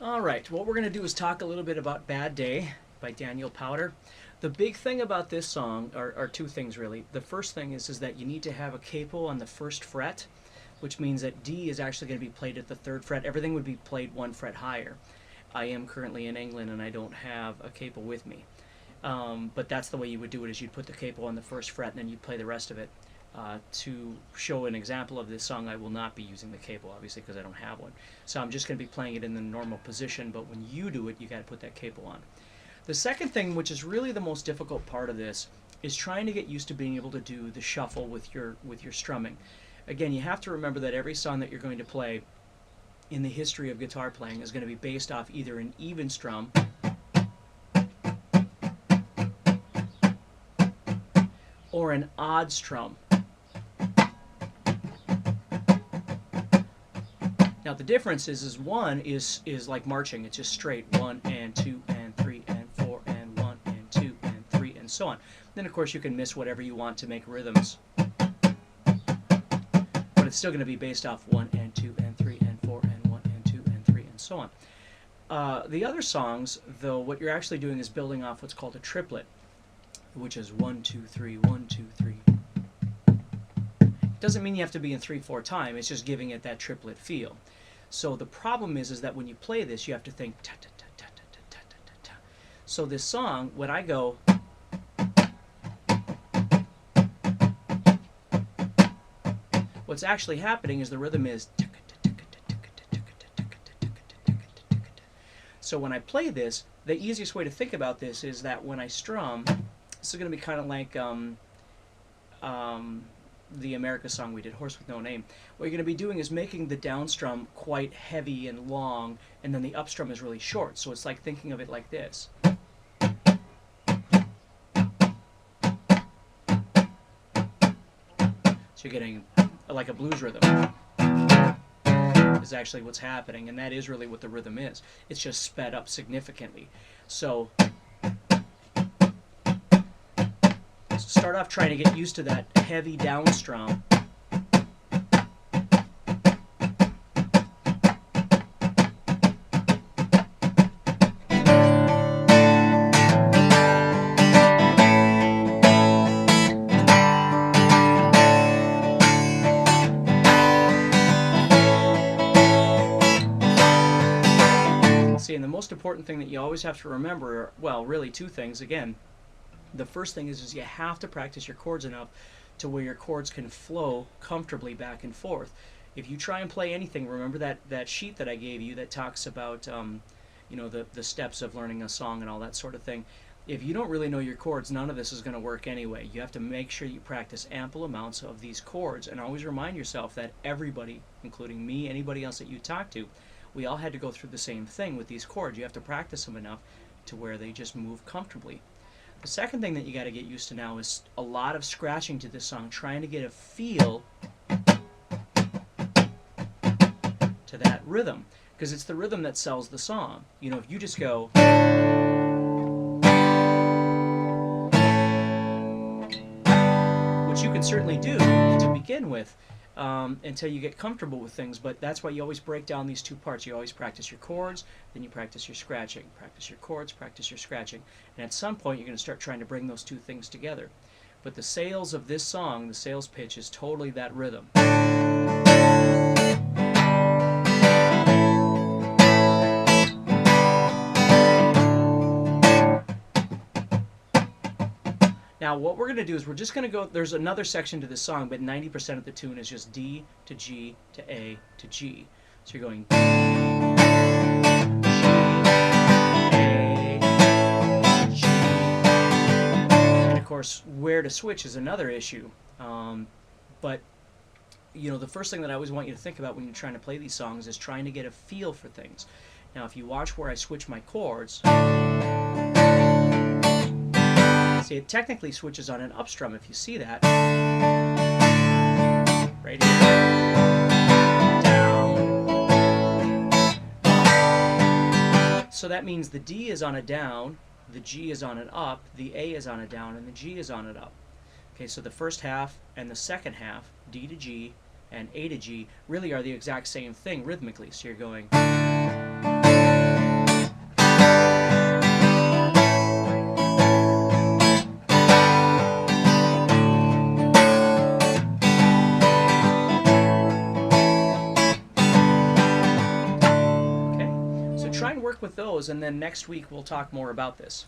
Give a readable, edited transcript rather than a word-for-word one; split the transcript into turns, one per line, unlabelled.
All right, what we're going to do is talk a little bit about Bad Day by Daniel Powter. The big thing about this song are two things really. The first thing is that you need to have a capo on the first fret, which means that D is actually going to be played at the third fret. Everything would be played one fret higher. I am currently in England and I don't have a capo with me. But that's the way you would do it, is you'd put the capo on the first fret and then you'd play the rest of it. To show an example of this song, I will not be using the capo, obviously, because I don't have one. So I'm just going to be playing it in the normal position, but when you do it, you got to put that capo on. The second thing, which is really the most difficult part of this, is trying to get used to being able to do the shuffle with your strumming. Again, you have to remember that every song that you're going to play in the history of guitar playing is going to be based off either an even strum or an odd strum. Now the difference is one is like marching. It's just straight 1 and 2 and 3 and 4 and 1 and 2 and 3 and so on. Then of course you can miss whatever you want to make rhythms, but it's still going to be based off 1 and 2 and 3 and 4 and 1 and 2 and 3 and so on. The other songs, though, what you're actually doing is building off what's called a triplet, which is 1 2 3 1 2 3. Doesn't mean you have to be in 3/4 time. It's just giving it that triplet feel. So the problem is that when you play this, you have to think ta ta ta ta ta ta ta ta ta. So this song, when I go, what's actually happening is the rhythm is. So when I play this, the easiest way to think about this is that when I strum, this is going to be kind of like the America song we did, Horse with No Name. What you're going to be doing is making the down strum quite heavy and long, and then the up strum is really short. So it's like thinking of it like this. So you're getting like a blues rhythm. Is actually what's happening, and that is really what the rhythm is. It's just sped up significantly. So start off trying to get used to that heavy down strum. See, and the most important thing that you always have to remember are, well, really two things. Again, the first thing is you have to practice your chords enough to where your chords can flow comfortably back and forth. If you try and play anything, remember that sheet that I gave you that talks about you know, the steps of learning a song and all that sort of thing. If you don't really know your chords, none of this is going to work anyway. You have to make sure you practice ample amounts of these chords, and always remind yourself that everybody, including me, anybody else that you talk to, we all had to go through the same thing with these chords. You have to practice them enough to where they just move comfortably. The second thing that you got to get used to now is a lot of scratching to this song, trying to get a feel to that rhythm, because it's the rhythm that sells the song. You know, if you just go, which you can certainly do to begin with, until you get comfortable with things, but that's why you always break down these two parts. You always practice your chords, then you practice your scratching. Practice your chords, practice your scratching. And at some point you're going to start trying to bring those two things together. But the sales of this song, the sales pitch, is totally that rhythm. Now what we're going to do is we're just going to go, there's another section to this song, but 90% of the tune is just D to G to A to G. So you're going D, G, A, G. And of course, where to switch is another issue. But you know, the first thing that I always want you to think about when you're trying to play these songs is trying to get a feel for things. Now if you watch where I switch my chords, see, it technically switches on an up strum if you see that. Right here. Down. So that means the D is on a down, the G is on an up, the A is on a down, and the G is on an up. Okay, so the first half and the second half, D to G and A to G, really are the exact same thing rhythmically. So you're going. try and work with those, and then next week we'll talk more about this.